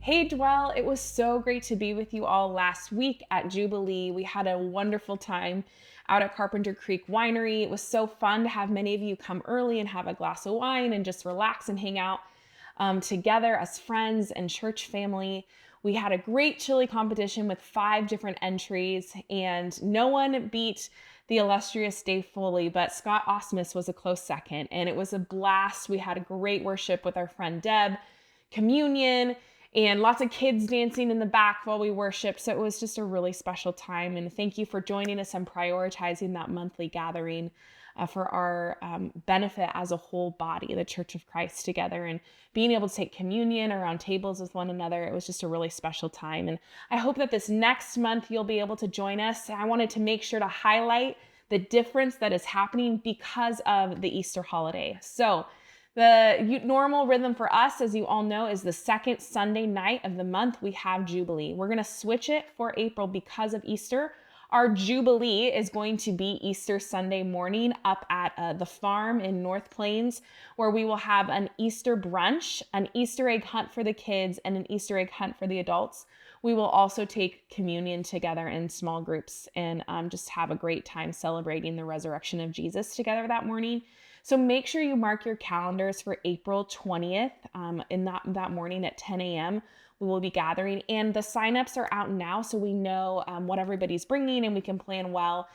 Hey, Dwell, it was so great to be with you all last week at Jubilee. We had a wonderful time out at Carpenter Creek Winery. It was so fun to have many of you come early and have a glass of wine and just relax and hang out together as friends and church family. We had a great chili competition with 5 different entries, and no one beat the illustrious Dave Foley, but Scott Osmus was a close second, and it was a blast. We had a great worship with our friend Deb, communion, and lots of kids dancing in the back while we worshiped. So it was just a really special time. And thank you for joining us and prioritizing that monthly gathering for our benefit as a whole body, the Church of Christ together, and being able to take communion around tables with one another. It was just a really special time. And I hope that this next month you'll be able to join us. I wanted to make sure to highlight the difference that is happening because of the Easter holiday. So the normal rhythm for us, as you all know, is the second Sunday night of the month we have Jubilee. We're going to switch it for April because of Easter. Our Jubilee is going to be Easter Sunday morning up at the farm in North Plains, where we will have an Easter brunch, an Easter egg hunt for the kids, and an Easter egg hunt for the adults. We will also take communion together in small groups and just have a great time celebrating the resurrection of Jesus together that morning. So make sure you mark your calendars for April 20th in that morning at 10 a.m. We will be gathering, and the signups are out now, so we know what everybody's bringing and we can plan well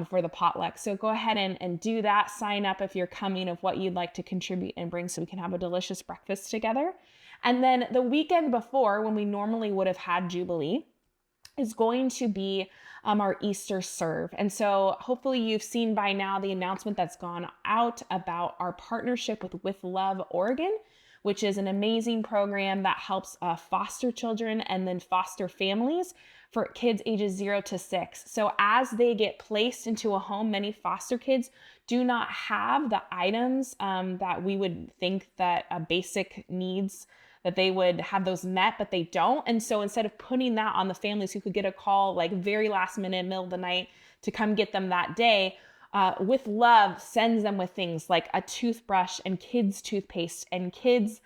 for the potluck. So go ahead and do that. Sign up if you're coming of what you'd like to contribute and bring so we can have a delicious breakfast together. And then the weekend before, when we normally would have had Jubilee, is going to be our Easter serve. And so hopefully you've seen by now the announcement that's gone out about our partnership with Love Oregon, which is an amazing program that helps foster children and then foster families for kids ages 0 to 6. So as they get placed into a home, many foster kids do not have the items that we would think that basic needs that they would have those met, but they don't. And so instead of putting that on the families who could get a call like very last minute, middle of the night to come get them that day, With Love sends them with things like a toothbrush and kids toothpaste and kids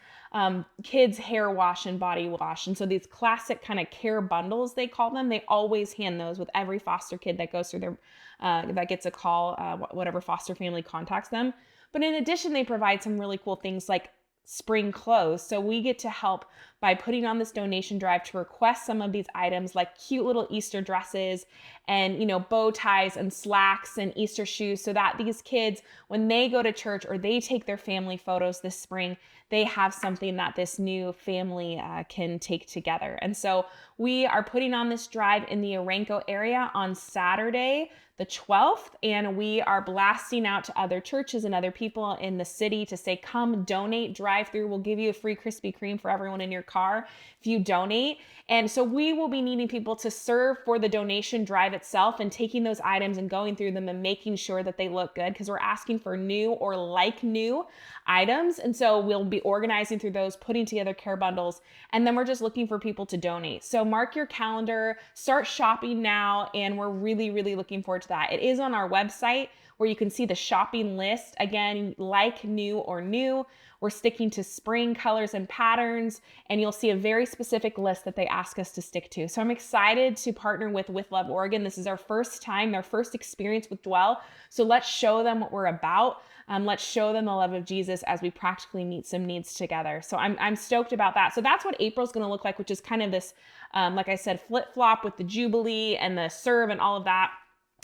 hair wash and body wash. And so these classic kind of care bundles, they call them, they always hand those with every foster kid that goes through their, that gets a call, whatever foster family contacts them. But in addition, they provide some really cool things like spring clothes. So we get to help by putting on this donation drive to request some of these items like cute little Easter dresses and, bow ties and slacks and Easter shoes, so that these kids, when they go to church or they take their family photos this spring, they have something that this new family can take together. And so we are putting on this drive in the Orenco area on Saturday, the 12th, and we are blasting out to other churches and other people in the city to say, come donate, drive through. We'll give you a free Krispy Kreme for everyone in your car if you donate. And so we will be needing people to serve for the donation drive itself and taking those items and going through them and making sure that they look good, because we're asking for new or like new items. And so we'll be organizing through those, putting together care bundles, and then we're just looking for people to donate. So mark your calendar, start shopping now, and we're really, really looking forward to that. It is on our website where you can see the shopping list. Again, like new or new. We're sticking to spring colors and patterns, and you'll see a very specific list that they ask us to stick to. So I'm excited to partner with Love Oregon. This is our first time, our first experience with Dwell. So let's show them what we're about. Let's show them the love of Jesus as we practically meet some needs together. So I'm stoked about that. So that's what April's going to look like, which is kind of this, like I said, flip-flop with the Jubilee and the serve and all of that.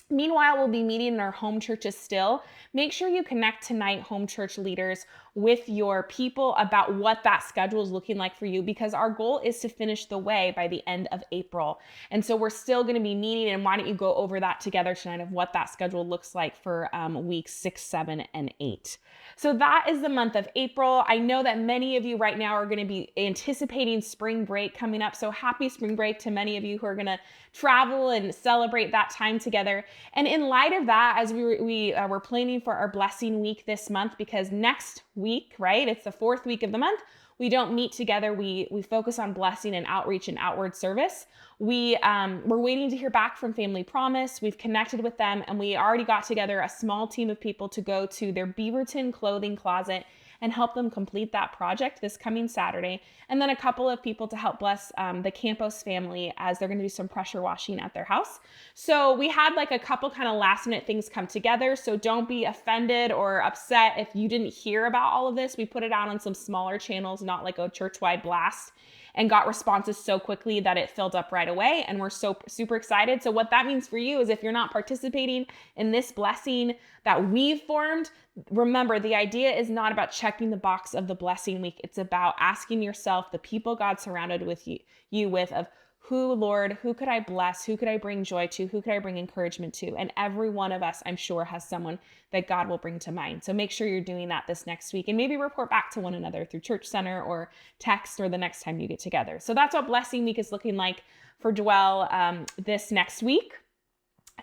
Meanwhile, we'll be meeting in our home churches still. Make sure you connect tonight, home church leaders, with your people about what that schedule is looking like for you, because our goal is to finish the way by the end of April. And so we're still going to be meeting, and why don't you go over that together tonight of what that schedule looks like for weeks 6, 7, and 8. So that is the month of April. I know that many of you right now are going to be anticipating spring break coming up. So happy spring break to many of you who are going to travel and celebrate that time together. And in light of that, as we're planning for our blessing week this month, because next week, right, it's the 4th week of the month, we don't meet together. We focus on blessing and outreach and outward service. We're waiting to hear back from Family Promise. We've connected with them, and we already got together a small team of people to go to their Beaverton clothing closet and help them complete that project this coming Saturday. And then a couple of people to help bless the Campos family as they're going to do some pressure washing at their house. So we had like a couple kind of last minute things come together. So don't be offended or upset if you didn't hear about all of this. We put it out on some smaller channels, not like a church-wide blast, and got responses so quickly that it filled up right away. And we're so super excited. So what that means for you is if you're not participating in this blessing that we've formed, remember, the idea is not about checking the box of the blessing week. It's about asking yourself, the people God surrounded with you with, of who, Lord, who could I bless? Who could I bring joy to? Who could I bring encouragement to? And every one of us, I'm sure, has someone that God will bring to mind. So make sure you're doing that this next week, and maybe report back to one another through Church Center or text or the next time you get together. So that's what Blessing Week is looking like for Dwell this next week.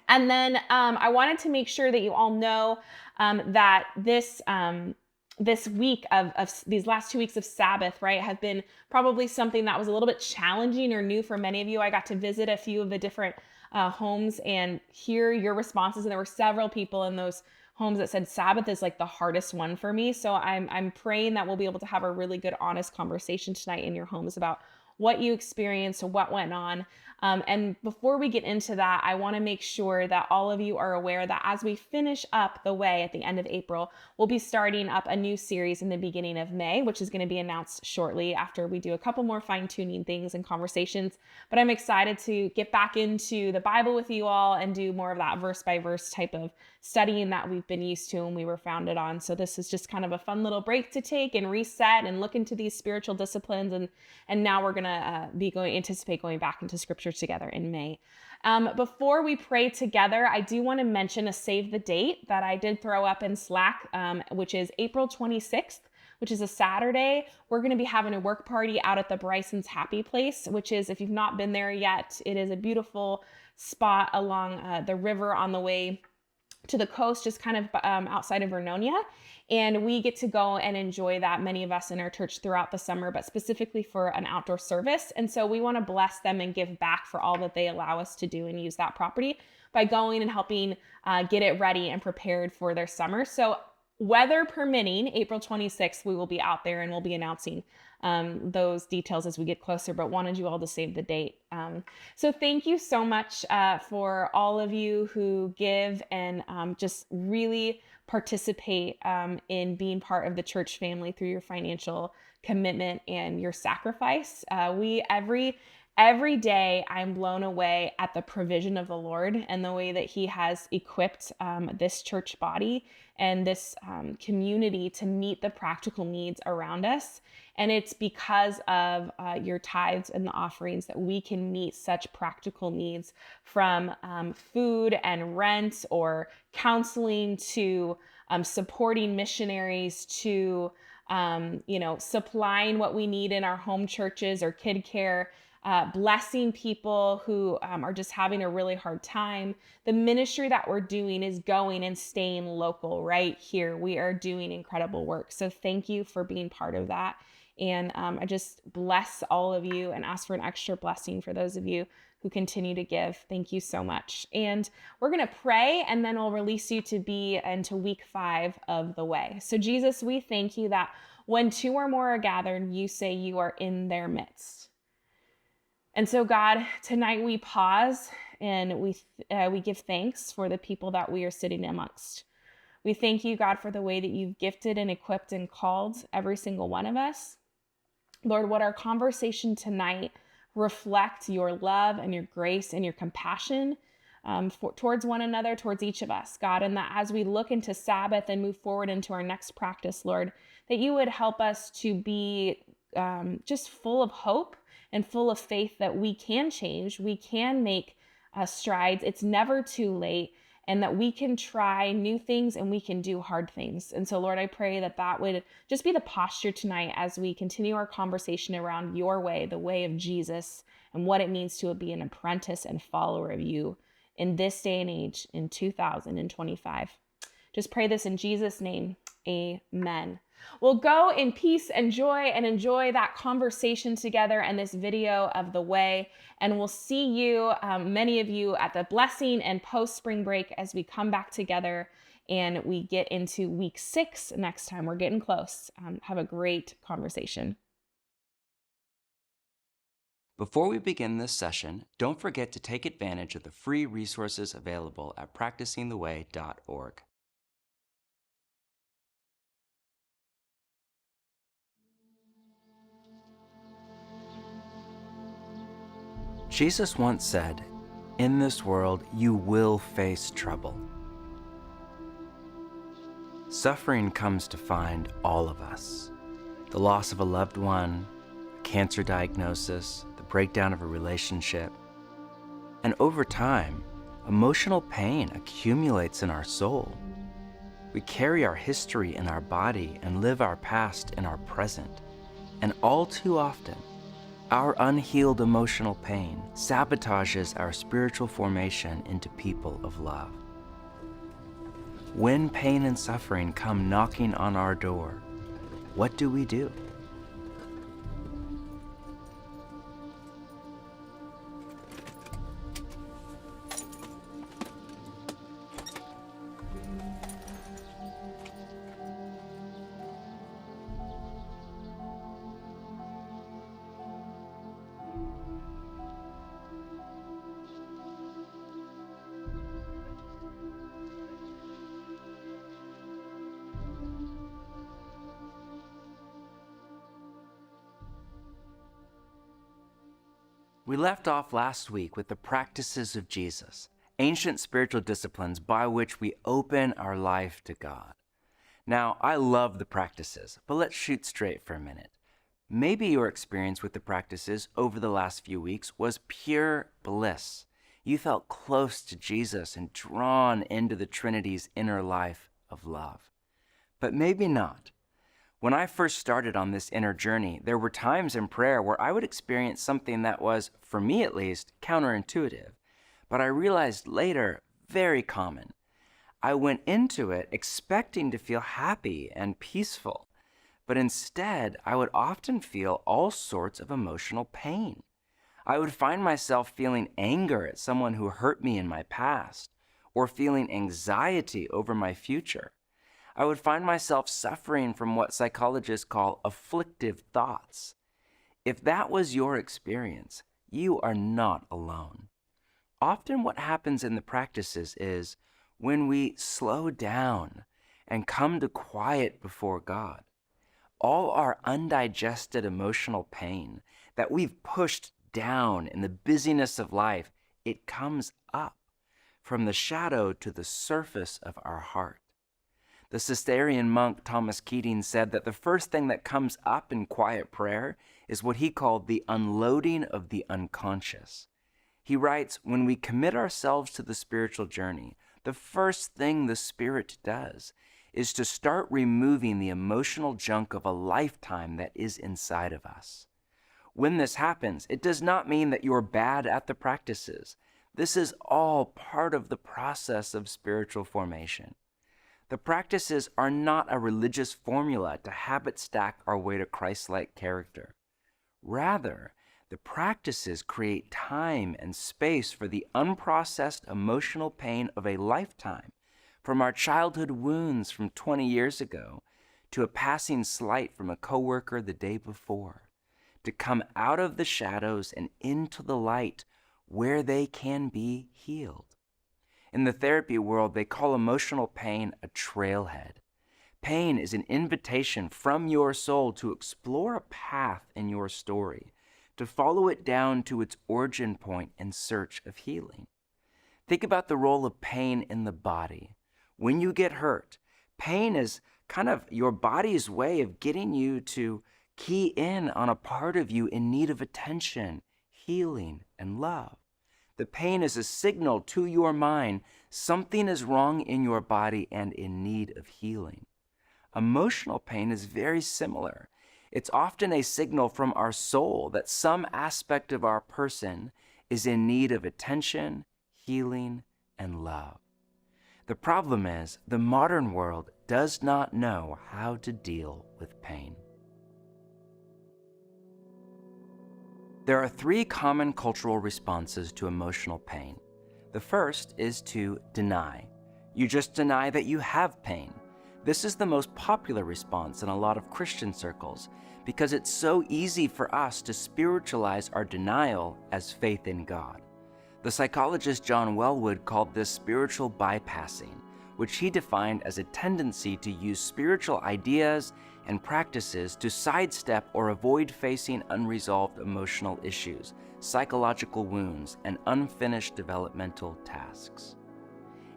And then I wanted to make sure that you all know that this week of these last 2 weeks of Sabbath, right, have been probably something that was a little bit challenging or new for many of you. I got to visit a few of the different homes and hear your responses. And there were several people in those homes that said Sabbath is like the hardest one for me. So I'm praying that we'll be able to have a really good, honest conversation tonight in your homes about what you experienced, what went on. And before we get into that, I want to make sure that all of you are aware that as we finish up the way at the end of April, we'll be starting up a new series in the beginning of May, which is going to be announced shortly after we do a couple more fine-tuning things and conversations. But I'm excited to get back into the Bible with you all and do more of that verse-by-verse type of studying that we've been used to and we were founded on. So this is just kind of a fun little break to take and reset and look into these spiritual disciplines. And now we're going to anticipate going back into scripture together in May. Before we pray together, I do want to mention a save the date that I did throw up in Slack, which is April 26th, which is a Saturday. We're going to be having a work party out at the Bryson's Happy Place, which is, if you've not been there yet, it is a beautiful spot along the river on the way to the coast, just kind of outside of Vernonia. And we get to go and enjoy that, many of us in our church throughout the summer, but specifically for an outdoor service. And so we want to bless them and give back for all that they allow us to do and use that property by going and helping get it ready and prepared for their summer. So weather permitting, April 26th, we will be out there and we'll be announcing those details as we get closer, but wanted you all to save the date. So thank you so much for all of you who give and just really participate in being part of the church family through your financial commitment and your sacrifice. Every day I'm blown away at the provision of the Lord and the way that he has equipped this church body and this community to meet the practical needs around us. And it's because of your tithes and the offerings that we can meet such practical needs, from food and rent or counseling to supporting missionaries to supplying what we need in our home churches or kid care. Blessing people who are just having a really hard time. The ministry that we're doing is going and staying local right here. We are doing incredible work. So thank you for being part of that. And I just bless all of you and ask for an extra blessing for those of you who continue to give. Thank you so much. And we're going to pray, and then we'll release you to be into week 5 of the way. So Jesus, we thank you that when 2 or more are gathered, you say you are in their midst. And so, God, tonight we pause and we give thanks for the people that we are sitting amongst. We thank you, God, for the way that you've gifted and equipped and called every single one of us. Lord, what our conversation tonight reflect your love and your grace and your compassion towards one another, towards each of us, God, and that as we look into Sabbath and move forward into our next practice, Lord, that you would help us to be just full of hope and full of faith that we can change, we can make strides, it's never too late, and that we can try new things and we can do hard things. And so, Lord, I pray that that would just be the posture tonight as we continue our conversation around your way, the way of Jesus, and what it means to be an apprentice and follower of you in this day and age in 2025. Just pray this in Jesus' name. Amen. We'll go in peace and joy and enjoy that conversation together and this video of the way. And we'll see you, many of you, at the blessing and post spring break as we come back together and we get into week 6 next time. We're getting close. Have a great conversation. Before we begin this session, don't forget to take advantage of the free resources available at practicingtheway.org. Jesus once said, "In this world you will face trouble." Suffering comes to find all of us. The loss of a loved one, a cancer diagnosis, the breakdown of a relationship. And over time, emotional pain accumulates in our soul. We carry our history in our body and live our past in our present. And all too often, our unhealed emotional pain sabotages our spiritual formation into people of love. When pain and suffering come knocking on our door, what do we do? We left off last week with the practices of Jesus, ancient spiritual disciplines by which we open our life to God. Now, I love the practices, but let's shoot straight for a minute. Maybe your experience with the practices over the last few weeks was pure bliss. You felt close to Jesus and drawn into the Trinity's inner life of love. But maybe not. When I first started on this inner journey, there were times in prayer where I would experience something that was, for me at least, counterintuitive, but I realized later, very common. I went into it expecting to feel happy and peaceful, but instead I would often feel all sorts of emotional pain. I would find myself feeling anger at someone who hurt me in my past, or feeling anxiety over my future. I would find myself suffering from what psychologists call afflictive thoughts. If that was your experience, you are not alone. Often what happens in the practices is when we slow down and come to quiet before God, all our undigested emotional pain that we've pushed down in the busyness of life, it comes up from the shadow to the surface of our heart. The Cistercian monk Thomas Keating said that the first thing that comes up in quiet prayer is what he called the unloading of the unconscious. He writes, when we commit ourselves to the spiritual journey, the first thing the Spirit does is to start removing the emotional junk of a lifetime that is inside of us. When this happens, it does not mean that you're bad at the practices. This is all part of the process of spiritual formation. The practices are not a religious formula to habit stack our way to Christ-like character. Rather, the practices create time and space for the unprocessed emotional pain of a lifetime, from our childhood wounds from 20 years ago to a passing slight from a coworker the day before, to come out of the shadows and into the light where they can be healed. In the therapy world, they call emotional pain a trailhead. Pain is an invitation from your soul to explore a path in your story, to follow it down to its origin point in search of healing. Think about the role of pain in the body. When you get hurt, pain is kind of your body's way of getting you to key in on a part of you in need of attention, healing, and love. The pain is a signal to your mind something is wrong in your body and in need of healing. Emotional pain is very similar. It's often a signal from our soul that some aspect of our person is in need of attention, healing, and love. The problem is, the modern world does not know how to deal with pain. There are 3 common cultural responses to emotional pain. The first is to deny. You just deny that you have pain. This is the most popular response in a lot of Christian circles because it's so easy for us to spiritualize our denial as faith in God. The psychologist John Welwood called this spiritual bypassing, which he defined as a tendency to use spiritual ideas and practices to sidestep or avoid facing unresolved emotional issues, psychological wounds, and unfinished developmental tasks.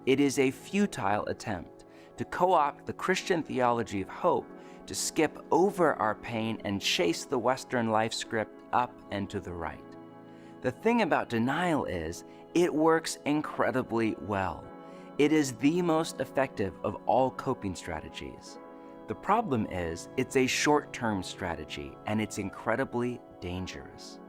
It is a futile attempt to co-opt the Christian theology of hope to skip over our pain and chase the Western life script up and to the right. The thing about denial is, it works incredibly well. It is the most effective of all coping strategies. The problem is, it's a short-term strategy and it's incredibly dangerous.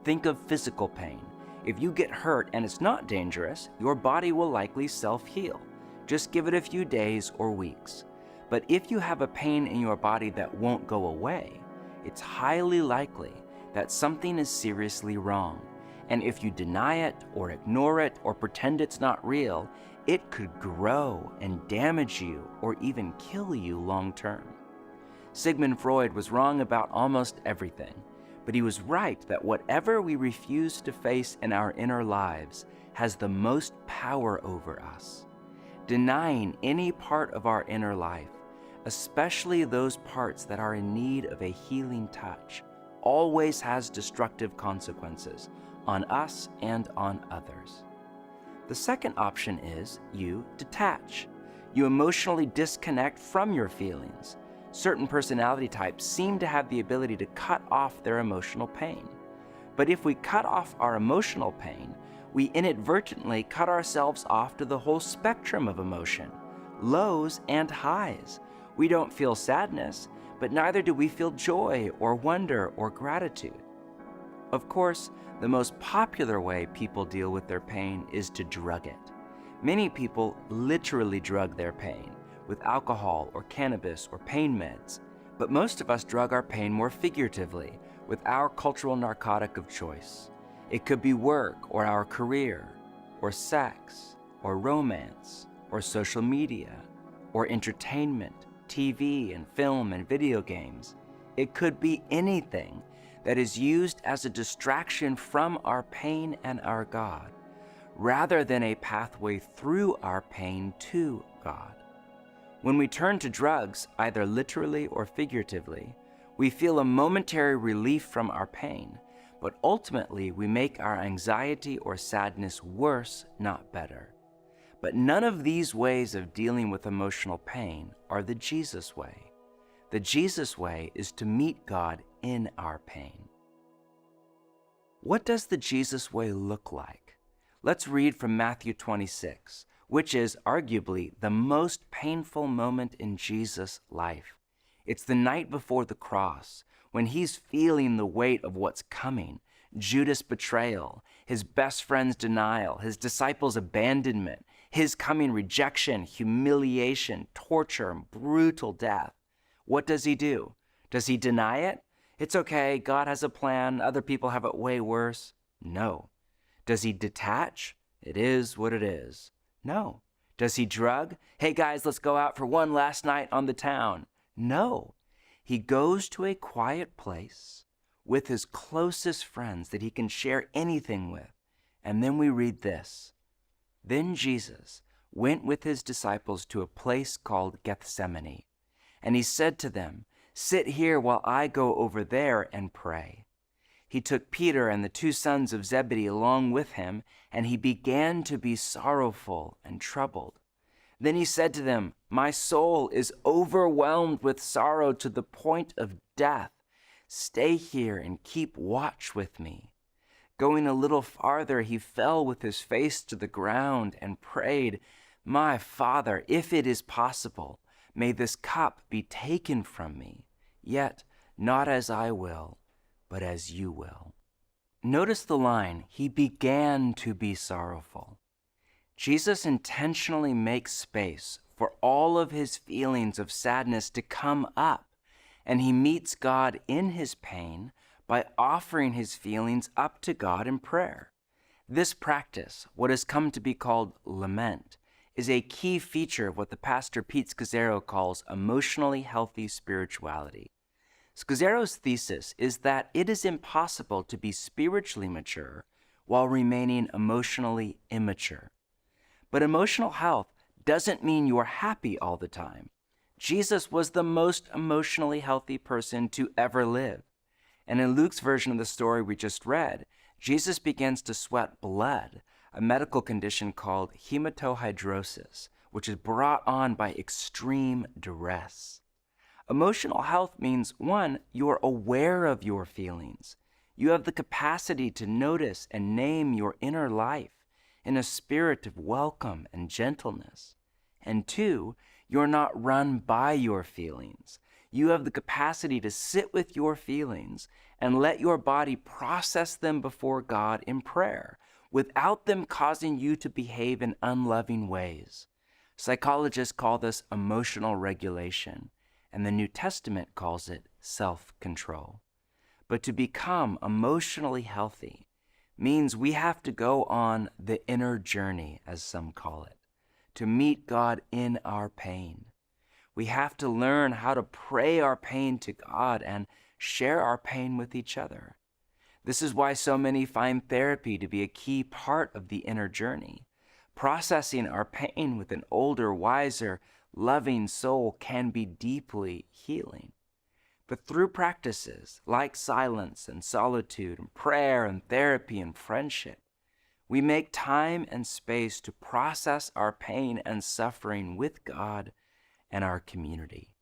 Think of physical pain. If you get hurt and it's not dangerous, your body will likely self-heal. Just give it a few days or weeks. But if you have a pain in your body that won't go away, it's highly likely that something is seriously wrong. And if you deny it or ignore it or pretend it's not real, it could grow and damage you or even kill you long term. Sigmund Freud was wrong about almost everything, but he was right that whatever we refuse to face in our inner lives has the most power over us. Denying any part of our inner life, especially those parts that are in need of a healing touch, always has destructive consequences on us and on others. The second option is you detach. You emotionally disconnect from your feelings. Certain personality types seem to have the ability to cut off their emotional pain. But if we cut off our emotional pain, we inadvertently cut ourselves off to the whole spectrum of emotion, lows and highs. We don't feel sadness, but neither do we feel joy or wonder or gratitude. Of course, the most popular way people deal with their pain is to drug it. Many people literally drug their pain with alcohol or cannabis or pain meds, but most of us drug our pain more figuratively with our cultural narcotic of choice. It could be work or our career, or sex, or romance, or social media, or entertainment, TV and film and video games. It could be anything that is used as a distraction from our pain and our God, rather than a pathway through our pain to God. When we turn to drugs, either literally or figuratively, we feel a momentary relief from our pain, but ultimately we make our anxiety or sadness worse, not better. But none of these ways of dealing with emotional pain are the Jesus way. The Jesus way is to meet God in our pain. What does the Jesus way look like? Let's read from Matthew 26, which is arguably the most painful moment in Jesus' life. It's the night before the cross, when he's feeling the weight of what's coming: Judas' betrayal, his best friend's denial, his disciples' abandonment, his coming rejection, humiliation, torture, and brutal death. What does he do? Does he deny it? It's okay, God has a plan, other people have it way worse. No. Does he detach? It is what it is. No. Does he drug? Hey guys, let's go out for one last night on the town. No. He goes to a quiet place with his closest friends that he can share anything with. And then we read this. Then Jesus went with his disciples to a place called Gethsemane, and he said to them, "Sit here while I go over there and pray." He took Peter and the two sons of Zebedee along with him, and he began to be sorrowful and troubled. Then he said to them, "My soul is overwhelmed with sorrow to the point of death. Stay here and keep watch with me." Going a little farther, he fell with his face to the ground and prayed, "My Father, if it is possible, may this cup be taken from me. Yet not as I will, but as you will." Notice the line, he began to be sorrowful. Jesus intentionally makes space for all of his feelings of sadness to come up, and he meets God in his pain by offering his feelings up to God in prayer. This practice, what has come to be called lament, is a key feature of what the pastor Pete Scazzero calls emotionally healthy spirituality. Scazzero's thesis is that it is impossible to be spiritually mature while remaining emotionally immature. But emotional health doesn't mean you're happy all the time. Jesus was the most emotionally healthy person to ever live. And in Luke's version of the story we just read, Jesus begins to sweat blood, a medical condition called hematohydrosis, which is brought on by extreme duress. Emotional health means, one, you're aware of your feelings. You have the capacity to notice and name your inner life in a spirit of welcome and gentleness. And two, you're not run by your feelings. You have the capacity to sit with your feelings and let your body process them before God in prayer without them causing you to behave in unloving ways. Psychologists call this emotional regulation, and the New Testament calls it self-control. But to become emotionally healthy means we have to go on the inner journey, as some call it, to meet God in our pain. We have to learn how to pray our pain to God and share our pain with each other. This is why so many find therapy to be a key part of the inner journey. Processing our pain with an older, wiser, loving soul can be deeply healing. But through practices like silence and solitude and prayer and therapy and friendship, we make time and space to process our pain and suffering with God and our community.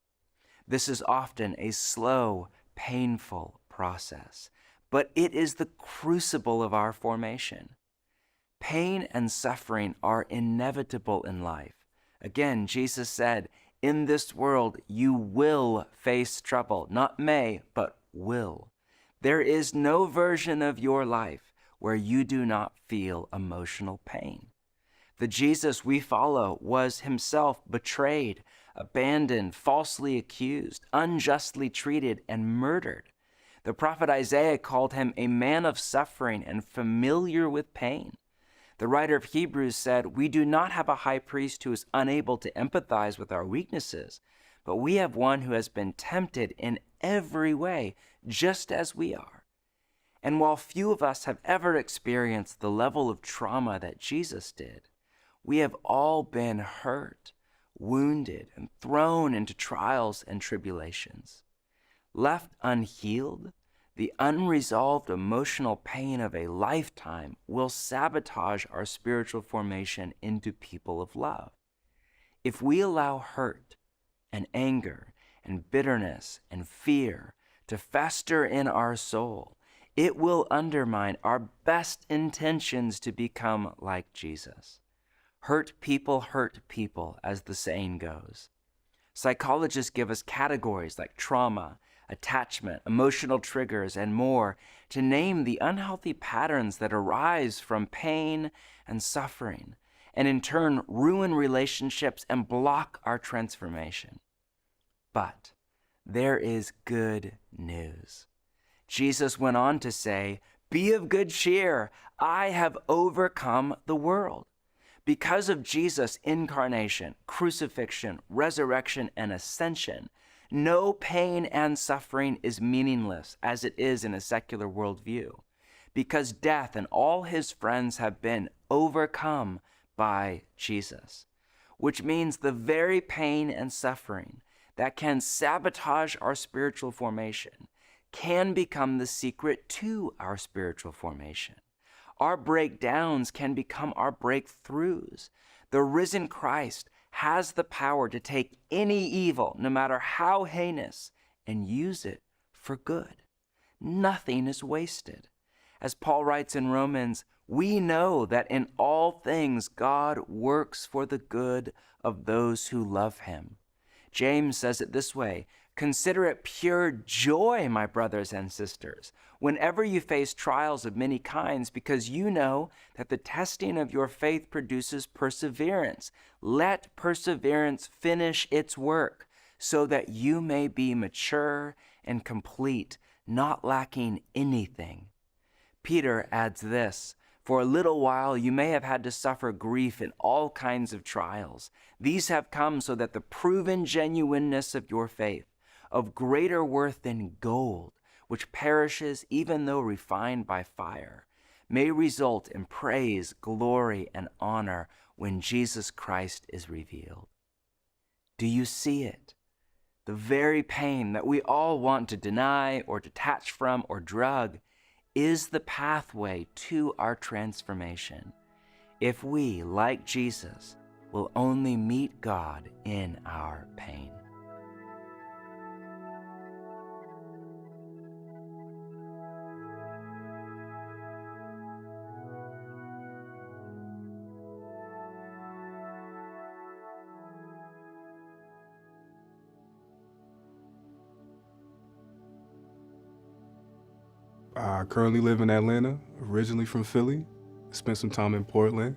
This is often a slow, painful process, but it is the crucible of our formation. Pain and suffering are inevitable in life. Again, Jesus said, "In this world you will face trouble," not may, but will. There is no version of your life where you do not feel emotional pain. The Jesus we follow was himself betrayed, abandoned, falsely accused, unjustly treated, and murdered. The prophet Isaiah called him a man of suffering and familiar with pain. The writer of Hebrews said, "We do not have a high priest who is unable to empathize with our weaknesses, but we have one who has been tempted in every way, just as we are." And while few of us have ever experienced the level of trauma that Jesus did, we have all been hurt, wounded, and thrown into trials and tribulations. Left unhealed, the unresolved emotional pain of a lifetime will sabotage our spiritual formation into people of love. If we allow hurt and anger and bitterness and fear to fester in our soul, it will undermine our best intentions to become like Jesus. Hurt people, as the saying goes. Psychologists give us categories like trauma, attachment, emotional triggers, and more to name the unhealthy patterns that arise from pain and suffering, and in turn ruin relationships and block our transformation. But there is good news. Jesus went on to say, "Be of good cheer. I have overcome the world." Because of Jesus' incarnation, crucifixion, resurrection, and ascension, no pain and suffering is meaningless as it is in a secular worldview, because death and all his friends have been overcome by Jesus, which means the very pain and suffering that can sabotage our spiritual formation can become the secret to our spiritual formation. Our breakdowns can become our breakthroughs. The risen Christ has the power to take any evil, no matter how heinous, and use it for good. Nothing is wasted. As Paul writes in Romans, we know that in all things God works for the good of those who love him. James says it this way, "Consider it pure joy, my brothers and sisters, whenever you face trials of many kinds, because you know that the testing of your faith produces perseverance. Let perseverance finish its work, so that you may be mature and complete, not lacking anything." Peter adds this, For a little while you may have had to suffer grief in all kinds of trials. These have come so that the proven genuineness of your faith, of greater worth than gold, which perishes even though refined by fire, may result in praise, glory, and honor when Jesus Christ is revealed. Do you see it? The very pain that we all want to deny or detach from or drug is the pathway to our transformation, if we, like Jesus, will only meet God in our pain. I currently live in Atlanta, originally from Philly. Spent some time in Portland.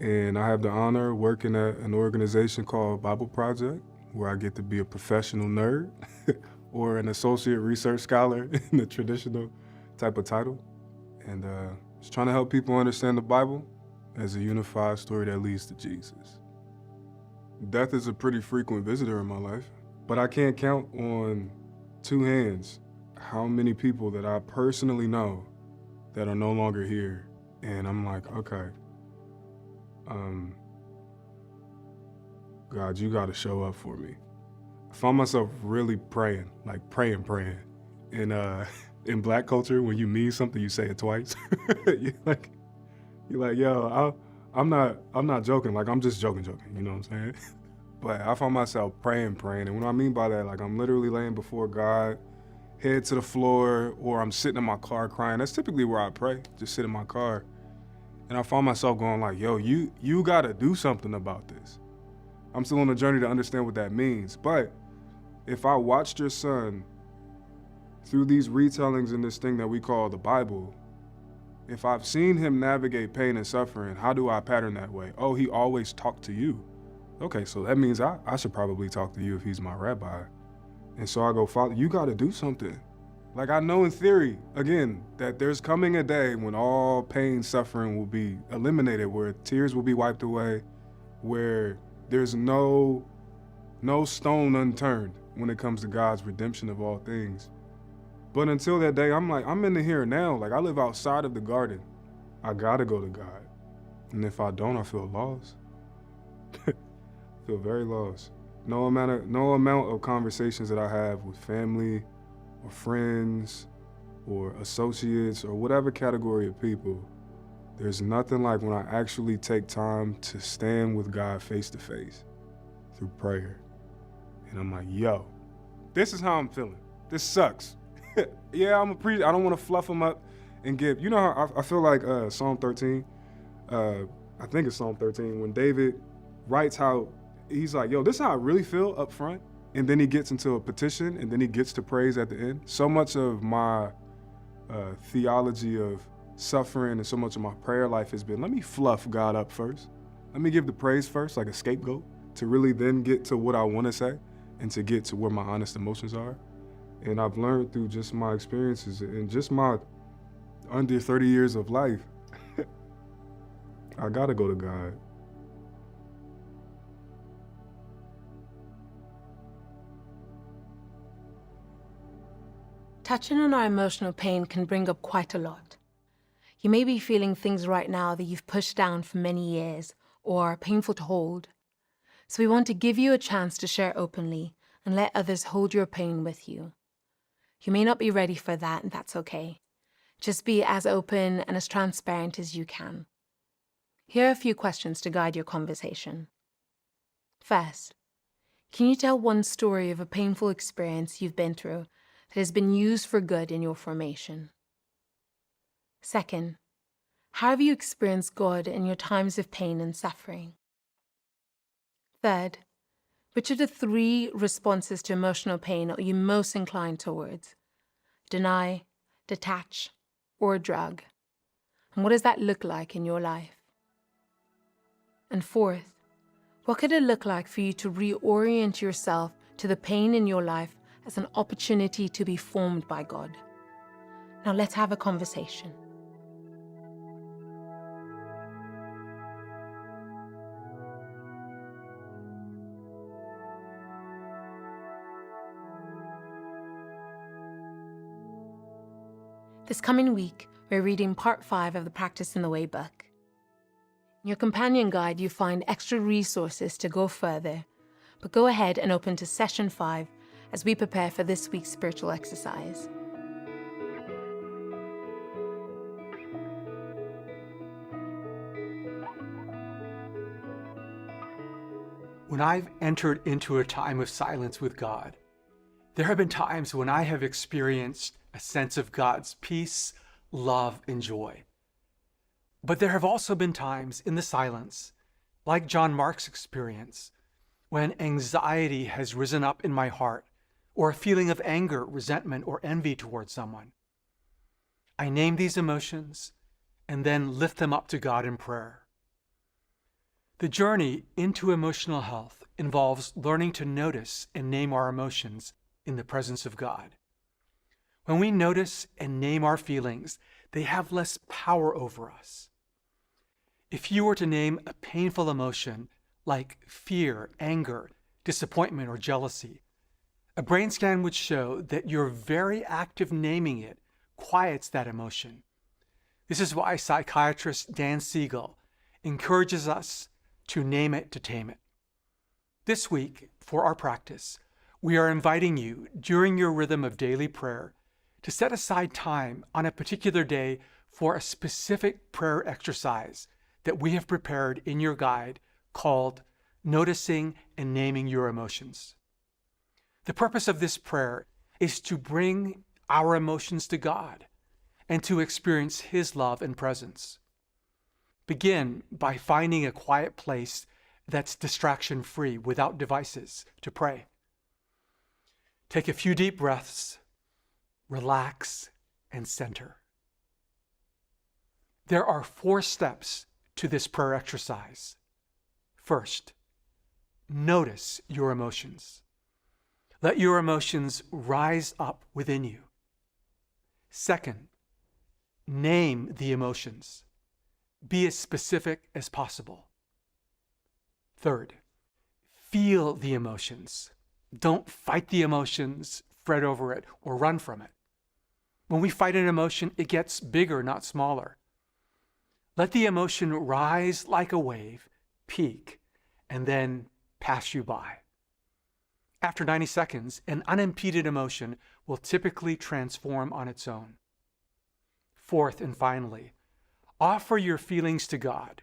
And I have the honor of working at an organization called Bible Project, where I get to be a professional nerd or an associate research scholar in the traditional type of title. And just trying to help people understand the Bible as a unified story that leads to Jesus. Death is a pretty frequent visitor in my life, but I can't count on two hands how many people that I personally know that are no longer here. And I'm like, okay, God, you got to show up for me. I found myself really praying, like praying. And in Black culture, when you mean something, you say it twice. you're like, yo, I'm not joking. Like, I'm just joking. You know what I'm saying? But I found myself praying. And what I mean by that, like, I'm literally laying before God, head to the floor, or I'm sitting in my car crying. That's typically where I pray, just sit in my car. And I found myself going like, yo, you gotta do something about this. I'm still on a journey to understand what that means. But if I watched your son through these retellings in this thing that we call the Bible, if I've seen him navigate pain and suffering, how do I pattern that way? Oh, he always talked to you. Okay, so that means I should probably talk to you if he's my rabbi. And so I go, Father, you got to do something. Like, I know in theory, again, that there's coming a day when all pain, suffering will be eliminated, where tears will be wiped away, where there's no stone unturned when it comes to God's redemption of all things. But until that day, I'm in the here and now. Like, I live outside of the garden. I got to go to God. And if I don't, I feel lost. Feel very lost. No amount of conversations that I have with family or friends or associates or whatever category of people, there's nothing like when I actually take time to stand with God face to face through prayer. And I'm like, yo, this is how I'm feeling. This sucks. Yeah, I'm a priest. I don't want to fluff them up and give. You know how I feel like Psalm 13, I think it's Psalm 13, when David writes how he's like, yo, this is how I really feel up front. And then he gets into a petition, and then he gets to praise at the end. So much of my theology of suffering and so much of my prayer life has been, let me fluff God up first. Let me give the praise first, like a scapegoat, to really then get to what I want to say and to get to where my honest emotions are. And I've learned through just my experiences and just my under 30 years of life, I gotta go to God. Touching on our emotional pain can bring up quite a lot. You may be feeling things right now that you've pushed down for many years or are painful to hold. So we want to give you a chance to share openly and let others hold your pain with you. You may not be ready for that, and that's okay. Just be as open and as transparent as you can. Here are a few questions to guide your conversation. First, can you tell one story of a painful experience you've been through that has been used for good in your formation? Second, how have you experienced God in your times of pain and suffering? Third, which of the 3 responses to emotional pain are you most inclined towards? Deny, detach, or drug? And what does that look like in your life? And fourth, what could it look like for you to reorient yourself to the pain in your life as an opportunity to be formed by God? Now let's have a conversation. This coming week, we're reading part 5 of the Practice in the Way book. In your companion guide, you find extra resources to go further, but go ahead and open to session 5 as we prepare for this week's spiritual exercise. When I've entered into a time of silence with God, there have been times when I have experienced a sense of God's peace, love, and joy. But there have also been times in the silence, like John Mark's experience, when anxiety has risen up in my heart, or a feeling of anger, resentment, or envy towards someone. I name these emotions and then lift them up to God in prayer. The journey into emotional health involves learning to notice and name our emotions in the presence of God. When we notice and name our feelings, they have less power over us. If you were to name a painful emotion like fear, anger, disappointment, or jealousy, a brain scan would show that your very act of naming it quiets that emotion. This is why psychiatrist Dan Siegel encourages us to name it to tame it. This week, for our practice, we are inviting you during your rhythm of daily prayer to set aside time on a particular day for a specific prayer exercise that we have prepared in your guide called Noticing and Naming Your Emotions. The purpose of this prayer is to bring our emotions to God and to experience His love and presence. Begin by finding a quiet place that's distraction-free without devices to pray. Take a few deep breaths, relax, and center. There are 4 steps to this prayer exercise. First, notice your emotions. Let your emotions rise up within you. Second, name the emotions. Be as specific as possible. Third, feel the emotions. Don't fight the emotions, fret over it, or run from it. When we fight an emotion, it gets bigger, not smaller. Let the emotion rise like a wave, peak, and then pass you by. After 90 seconds, an unimpeded emotion will typically transform on its own. Fourth and finally, offer your feelings to God.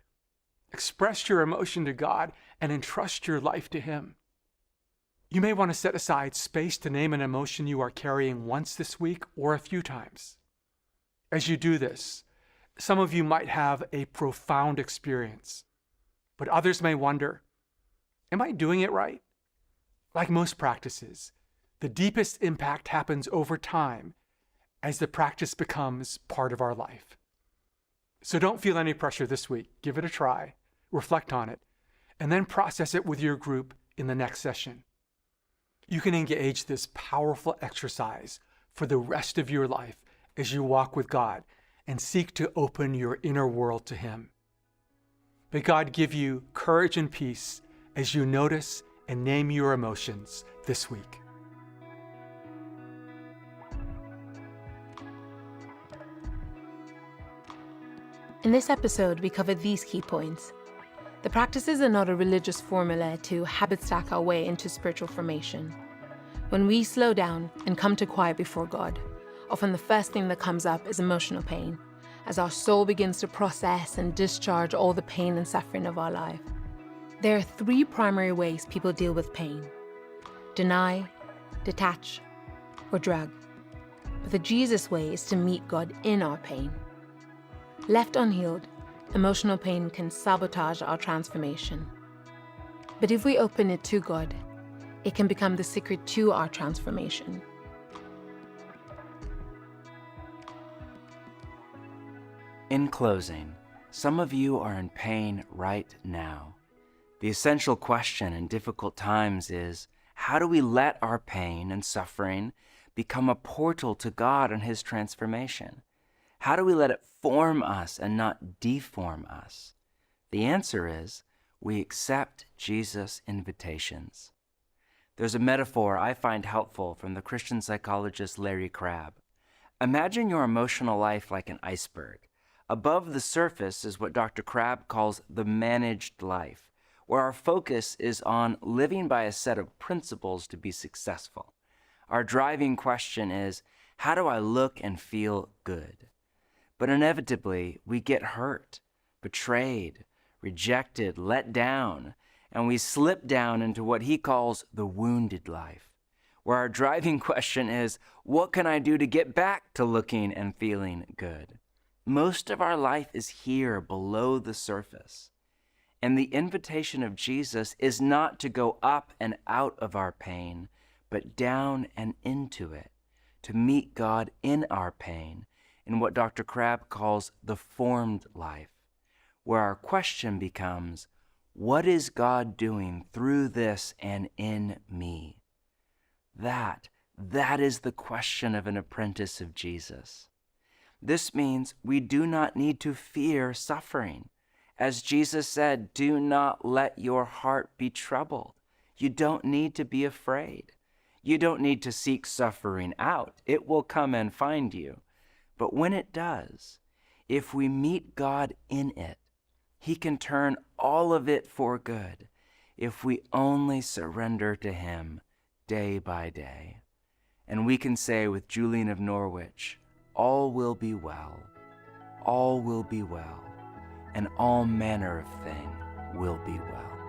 Express your emotion to God and entrust your life to Him. You may want to set aside space to name an emotion you are carrying once this week or a few times. As you do this, some of you might have a profound experience, but others may wonder, am I doing it right? Like most practices, the deepest impact happens over time as the practice becomes part of our life. So don't feel any pressure this week. Give it a try, reflect on it, and then process it with your group in the next session. You can engage this powerful exercise for the rest of your life as you walk with God and seek to open your inner world to Him. May God give you courage and peace as you notice and name your emotions this week. In this episode, we covered these key points. The practices are not a religious formula to habit stack our way into spiritual formation. When we slow down and come to quiet before God, often the first thing that comes up is emotional pain, as our soul begins to process and discharge all the pain and suffering of our life. There are 3 primary ways people deal with pain: deny, detach, or drug. But the Jesus way is to meet God in our pain. Left unhealed, emotional pain can sabotage our transformation. But if we open it to God, it can become the secret to our transformation. In closing, some of you are in pain right now. The essential question in difficult times is, how do we let our pain and suffering become a portal to God and His transformation? How do we let it form us and not deform us? The answer is, we accept Jesus' invitations. There's a metaphor I find helpful from the Christian psychologist Larry Crabb. Imagine your emotional life like an iceberg. Above the surface is what Dr. Crabb calls the managed life, where our focus is on living by a set of principles to be successful. Our driving question is, how do I look and feel good? But inevitably, we get hurt, betrayed, rejected, let down, and we slip down into what he calls the wounded life, where our driving question is, what can I do to get back to looking and feeling good? Most of our life is here below the surface. And the invitation of Jesus is not to go up and out of our pain, but down and into it, to meet God in our pain, in what Dr. Crabb calls the formed life, where our question becomes, what is God doing through this and in me? That is the question of an apprentice of Jesus. This means we do not need to fear suffering. As Jesus said, do not let your heart be troubled. You don't need to be afraid. You don't need to seek suffering out. It will come and find you. But when it does, if we meet God in it, he can turn all of it for good if we only surrender to him day by day. And we can say with Julian of Norwich, all will be well, all will be well, and all manner of thing will be well.